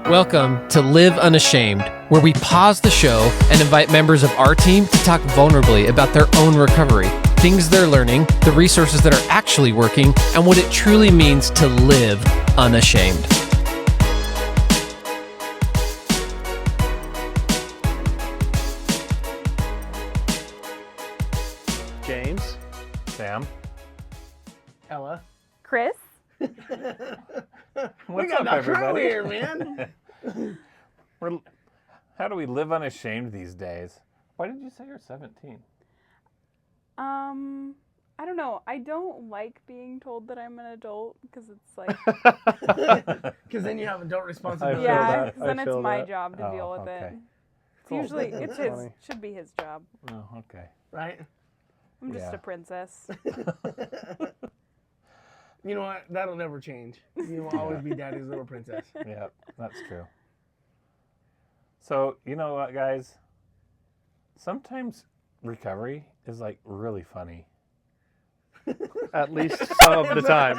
Welcome to Live Unashamed, where we pause the show and invite members of our team to talk vulnerably about their own recovery, things they're learning, the resources that are actually working, and what it truly means to live unashamed. James, Sam, Ella. Chris? what's got up, Dr. everybody? here, man. How do we live unashamed these days? Why did you say you're 17? I don't know. I don't like being told that I'm an adult because it's like, Because then you have adult I responsibility. feel yeah, that. because then I it's feel my that. job to Oh, deal with okay. it. It's Cool. usually, That's it's his, funny. should be his job. Oh, okay. Right? I'm just Yeah. a princess. You know what? That'll never change. You will always be daddy's little princess. Yeah, that's true. So, you know what, guys? Sometimes recovery is like really funny. At least some of the time.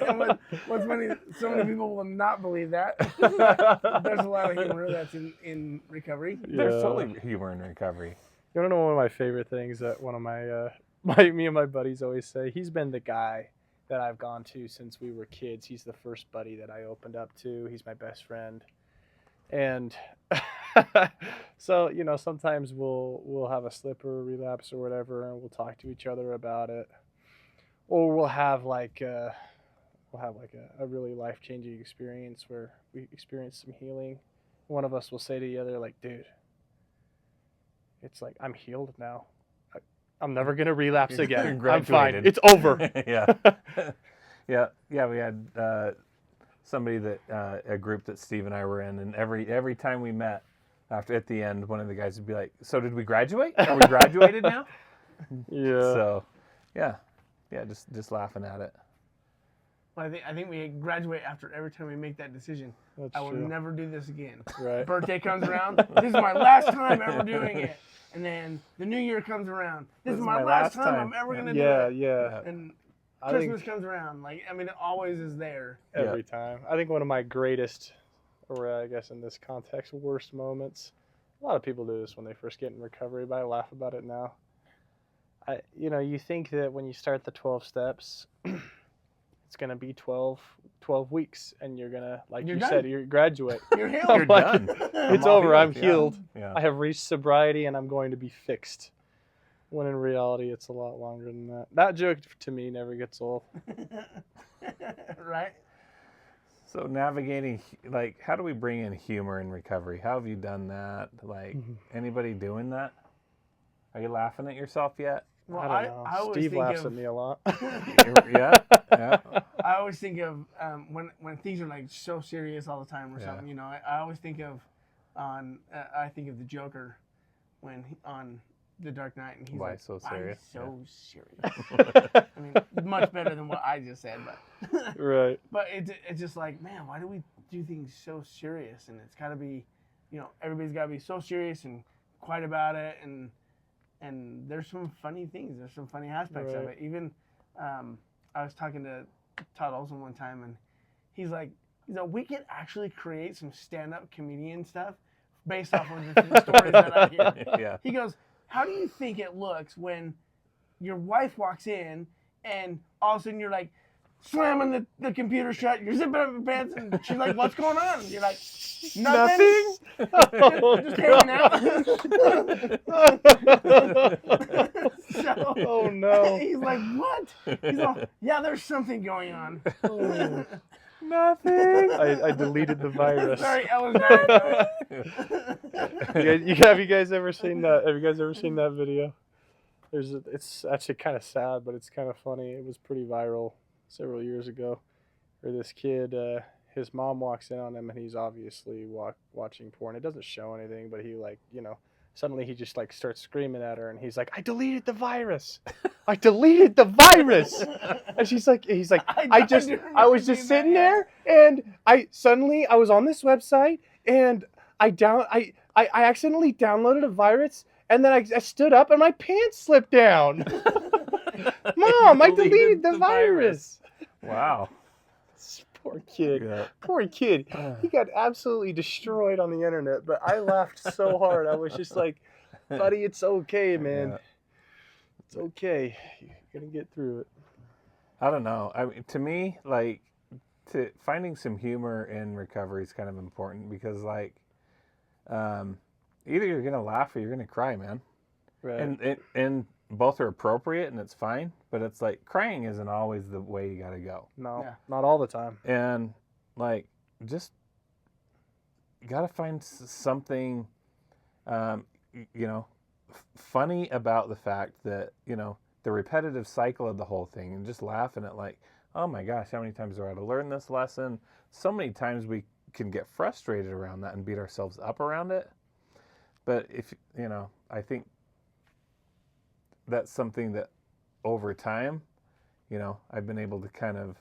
And what's funny, so many people will not believe that. There's a lot of humor that's in recovery. There's Yeah. totally humor in recovery. You want to know one of my favorite things that one of my me and my buddies always say? He's been the guy that I've gone to since we were kids. He's the first buddy that I opened up to. He's my best friend. And so, you know, sometimes we'll have a slip or a relapse or whatever, and we'll talk to each other about it. Or we'll have like a really life-changing experience where we experience some healing. One of us will say to the other, like, dude, it's like, I'm healed now. I'm never going to relapse again. I'm fine. Graduated. It's over. yeah. We had somebody that a group that Steve and I were in, and every time we met, at the end, one of the guys would be like, "So did we graduate? Are we graduated now?" Yeah. So, yeah, just laughing at it. Well, I think we graduate after every time we make that decision. That's I will true. never do this again. Right. Birthday comes around. This is my last time ever doing it. And then the new year comes around. This is my last time I'm ever going to do it. Yeah. And I Christmas think comes around. Like, I mean, it always is there. every time. I think one of my greatest, or I guess in this context, worst moments. A lot of people do this when they first get in recovery, but I laugh about it now. You think that when you start the 12 steps, it's going to be 12 weeks, and you're going to, like You're you done. said, you graduate. You're healed. You're done. It's all over. I'm healed, healed. Yeah. I have reached sobriety, and I'm going to be fixed. When in reality, it's a lot longer than that. That joke, to me, never gets old. Right? So navigating, like, how do we bring in humor in recovery? How have you done that? Like, anybody doing that? Are you laughing at yourself yet? Well, I don't know. I always Steve think laughs of, at me a lot. Yeah. I always think of when things are like so serious all the time or Yeah. something. You know, I always think of I think of the Joker when on The Dark Knight, and he's Why like, so serious? I'm so serious. I mean, much better than what I just said, but Right. but it's just like, man, why do we do things so serious? And it's got to be, everybody's got to be so serious and quiet about it, and there's some funny things. There's some funny aspects of Right. it. Even I was talking to Todd Olson one time, and he's like, we could actually create some stand-up comedian stuff based off of the stories that I hear. Yeah. He goes, how do you think it looks when your wife walks in and all of a sudden you're like slamming the computer shut, you're zipping up your pants, and she's like, what's going on? And you're like, nothing. Just hanging out. So, Oh, no. he's like, what? He's like, yeah, there's something going on. Nothing. I deleted the virus. Sorry, Ella's dying. Have you guys ever seen that? Have you guys ever seen that video? It's actually kind of sad, but it's kind of funny. It was pretty viral several years ago, where this kid, his mom walks in on him, and he's obviously watching porn. It doesn't show anything, but he suddenly he just like starts screaming at her, and he's like, I deleted the virus. I deleted the virus. And he's like, I was just sitting there, and I was on this website, and I accidentally downloaded a virus, and then I stood up and my pants slipped down. Mom, I deleted the virus. Wow. It's Poor kid. Yeah. Poor kid. He got absolutely destroyed on the internet, but I laughed so hard. I was just like, buddy, it's okay, man. Yeah. It's okay. You're going to get through it. I don't know. I mean, to me, like, finding some humor in recovery is kind of important because, like, either you're gonna laugh or you're gonna cry, man. Right. And both are appropriate and it's fine. But it's like crying isn't always the way you gotta go. No, Yeah. not all the time. And like, just gotta find something, funny about the fact that the repetitive cycle of the whole thing, and just laughing at like, oh my gosh, how many times do I have to learn this lesson? So many times we can get frustrated around that and beat ourselves up around it. But if, I think that's something that over time, I've been able to kind of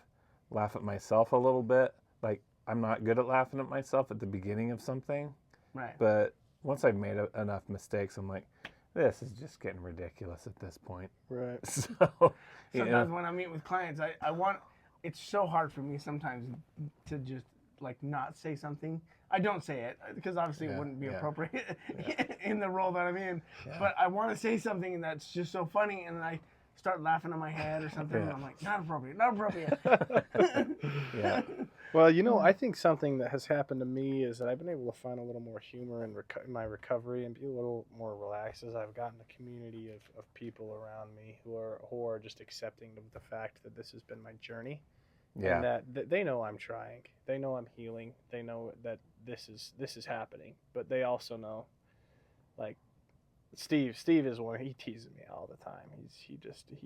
laugh at myself a little bit. Like, I'm not good at laughing at myself at the beginning of something. Right. But once I've made enough mistakes, I'm like, this is just getting ridiculous at this point. Right. So, Sometimes when I meet with clients, I want, it's so hard for me sometimes to just like not say something. I don't say it because obviously it wouldn't be appropriate in the role that I'm in. Yeah. But I want to say something that's just so funny, and then I start laughing in my head or something. And I'm like, not appropriate, not appropriate. Yeah. Well, I think something that has happened to me is that I've been able to find a little more humor in my recovery and be a little more relaxed as I've gotten a community of people around me who are just accepting of the fact that this has been my journey. Yeah. And that they know I'm trying. They know I'm healing. They know that this is happening. But they also know, like, Steve is one. He teases me all the time.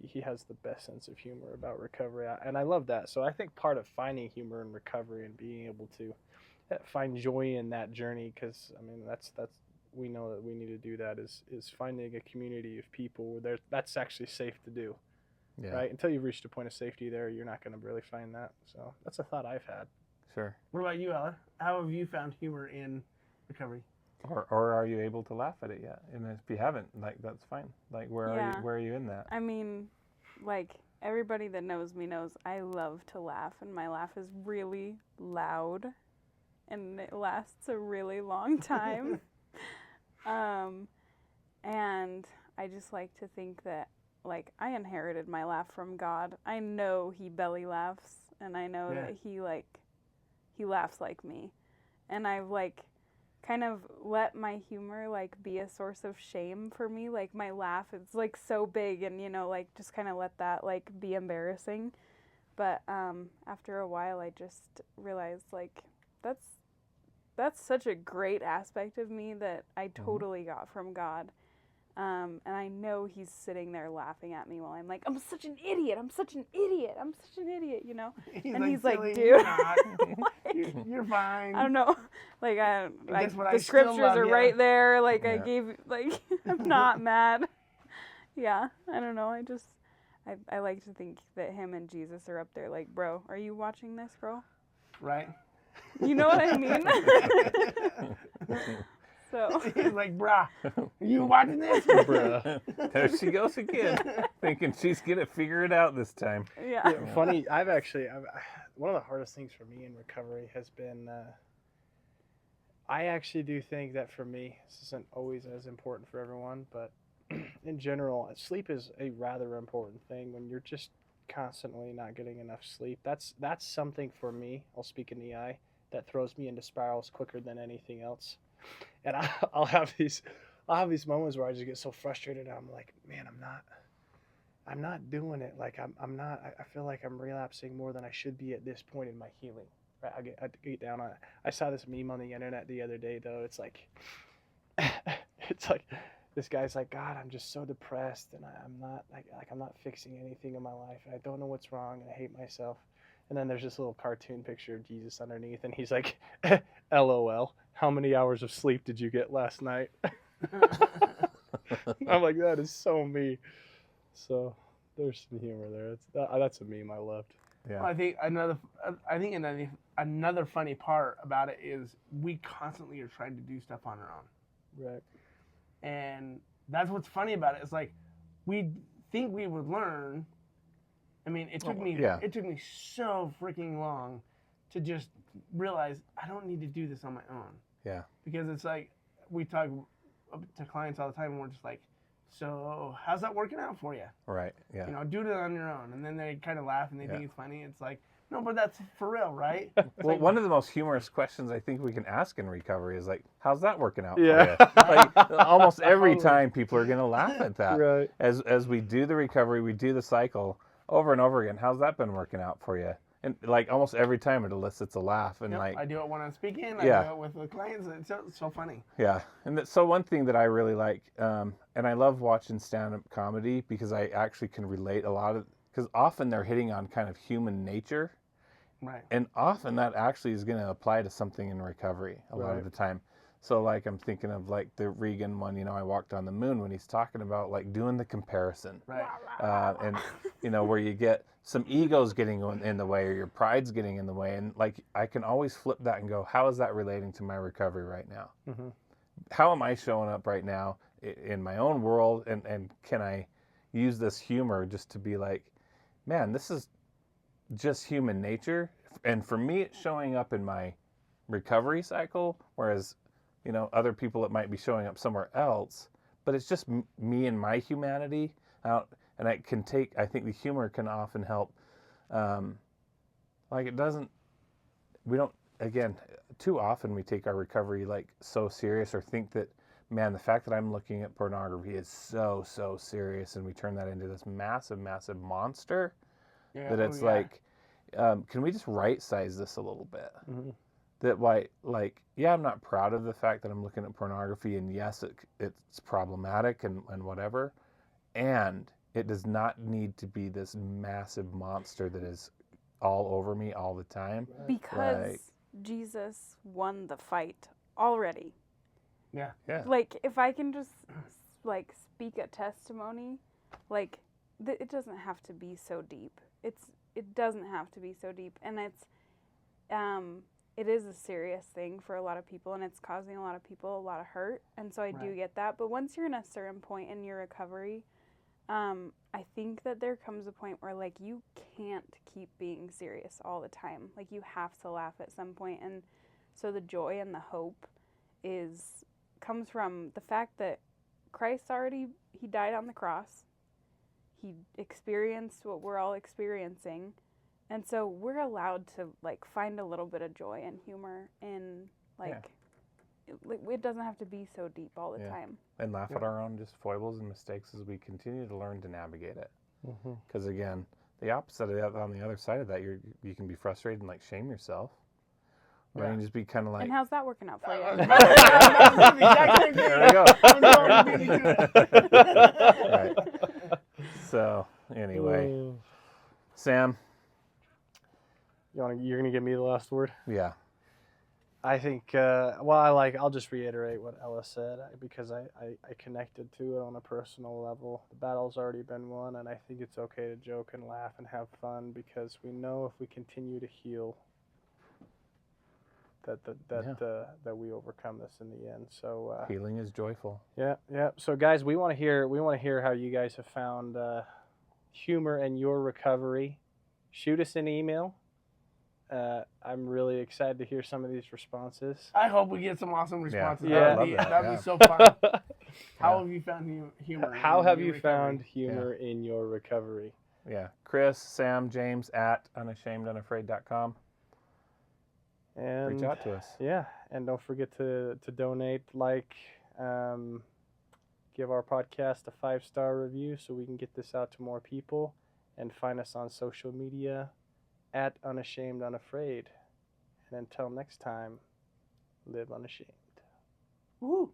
He has the best sense of humor about recovery, and I love that. So I think part of finding humor in recovery and being able to find joy in that journey, because I mean that's we know that we need to do that is finding a community of people where that's actually safe to do. Yeah. Right? Until you've reached a point of safety there, you're not going to really find that. So that's a thought I've had. Sure. What about you, Ella? How have you found humor in recovery? Or are you able to laugh at it yet? And if you haven't, like, that's fine. Like, where are you in that? I mean, like, everybody that knows me knows I love to laugh, and my laugh is really loud, and it lasts a really long time. And I just like to think that, like, I inherited my laugh from God. I know he belly laughs, and I know that he laughs like me. And I've, like, kind of let my humor, like, be a source of shame for me. Like, my laugh is, like, so big, and, like, just kind of let that, like, be embarrassing. But after a while, I just realized, like, that's such a great aspect of me that I totally got from God. And I know he's sitting there laughing at me while I'm like, I'm such an idiot, He's like, dude, you're not. You're fine. I don't know. Like, the scriptures are right there. Like, Yeah. I gave, like, I'm not mad. Yeah, I don't know. I like to think that him and Jesus are up there like, bro, are you watching this, bro? Right. You know what I mean? So he's like, brah, are you watching this? Bruh. There she goes again, thinking she's gonna figure it out this time. yeah. Funny, I've one of the hardest things for me in recovery has been, I actually do think that for me, this isn't always as important for everyone, but in general, sleep is a rather important thing when you're just constantly not getting enough sleep. That's something for me, I'll speak in the eye, that throws me into spirals quicker than anything else. And I'll have these moments where I just get so frustrated. I'm like, man, I'm not doing it. Like I'm not. I feel like I'm relapsing more than I should be at this point in my healing. Right? I get down on it. I saw this meme on the internet the other day, though. It's like, this guy's like, God, I'm just so depressed, and I'm not fixing anything in my life, and I don't know what's wrong, and I hate myself. And then there's this little cartoon picture of Jesus underneath, and he's like, LOL, how many hours of sleep did you get last night? I'm like, that is so me. So there's some humor there. That's a meme I loved. Yeah. Well, I think another funny part about it is we constantly are trying to do stuff on our own. Right. And that's what's funny about it. It's like we think we would learn. I mean, it took me so freaking long to just realize I don't need to do this on my own. Yeah. Because it's like we talk to clients all the time and we're just like, so how's that working out for you? Right. Yeah. You know, do it on your own. And then they kind of laugh and they think it's funny. It's like, no, but that's for real, right? Well, one of the most humorous questions I think we can ask in recovery is like, how's that working out Yeah. for you? Like almost every time people are going to laugh at that. Right. As we do the recovery, we do the cycle over and over again. How's that been working out for you? And like almost every time it elicits a laugh. And like I do it when I'm speaking. I do it with the clients. It's so funny. Yeah. And so one thing that I really like, and I love watching stand-up comedy because I actually can relate a lot of, because often they're hitting on kind of human nature. Right. And often that actually is going to apply to something in recovery a lot of the time. So like I'm thinking of like the Regan one, you know, I walked on the moon, when he's talking about like doing the comparison. Right. And, you know, where you get some egos getting in the way or your pride's getting in the way. And like I can always flip that and go, how is that relating to my recovery right now? Mm-hmm. How am I showing up right now in my own world? And can I use this humor just to be like, man, this is just human nature. And for me, it's showing up in my recovery cycle, whereas, you know, other people, it might be showing up somewhere else, but it's just me and my humanity out. And I think the humor can often help. Like again, too often we take our recovery like so serious or think that, man, the fact that I'm looking at pornography is so serious, and we turn that into this massive monster. Yeah. That it's like, can we just right-size this a little bit? Mm-hmm. That like, yeah, I'm not proud of the fact that I'm looking at pornography, and yes, it's problematic and whatever, and it does not need to be this massive monster that is all over me all the time. Because Jesus won the fight already. Yeah. Yeah. Like, if I can just, like, speak a testimony, like, it doesn't have to be so deep. It doesn't have to be so deep. And it is a serious thing for a lot of people, and it's causing a lot of people a lot of hurt. And so I do get that. But once you're in a certain point in your recovery, I think that there comes a point where, like, you can't keep being serious all the time. Like, you have to laugh at some point. And so the joy and the hope comes from the fact that Christ he died on the cross. He experienced what we're all experiencing. And so we're allowed to, like, find a little bit of joy and humor in, like, it doesn't have to be so deep all the time. And laugh at our own just foibles and mistakes as we continue to learn to navigate it. Because again, the opposite of that, on the other side of that, you can be frustrated and like shame yourself. Or you can just be kind of like. And how's that working out for you? There we go. Right. So anyway, Sam. You're gonna give me the last word? Yeah. I think, I'll just reiterate what Ella said because I connected to it on a personal level. The battle's already been won, and I think it's okay to joke and laugh and have fun because we know if we continue to heal that we overcome this in the end. So healing is joyful. Yeah. So guys, we want to hear how you guys have found humor in your recovery. Shoot us an email. I'm really excited to hear some of these responses. I hope we get some awesome responses. Yeah. That'd be so fun. How have you found humor? How have you found humor in your recovery? Yeah. Chris, Sam, James at unashamedunafraid.com. And reach out to us. Yeah, and don't forget to donate, give our podcast a 5-star review so we can get this out to more people, and find us on social media at Unashamed Unafraid. And until next time, live unashamed. Woo!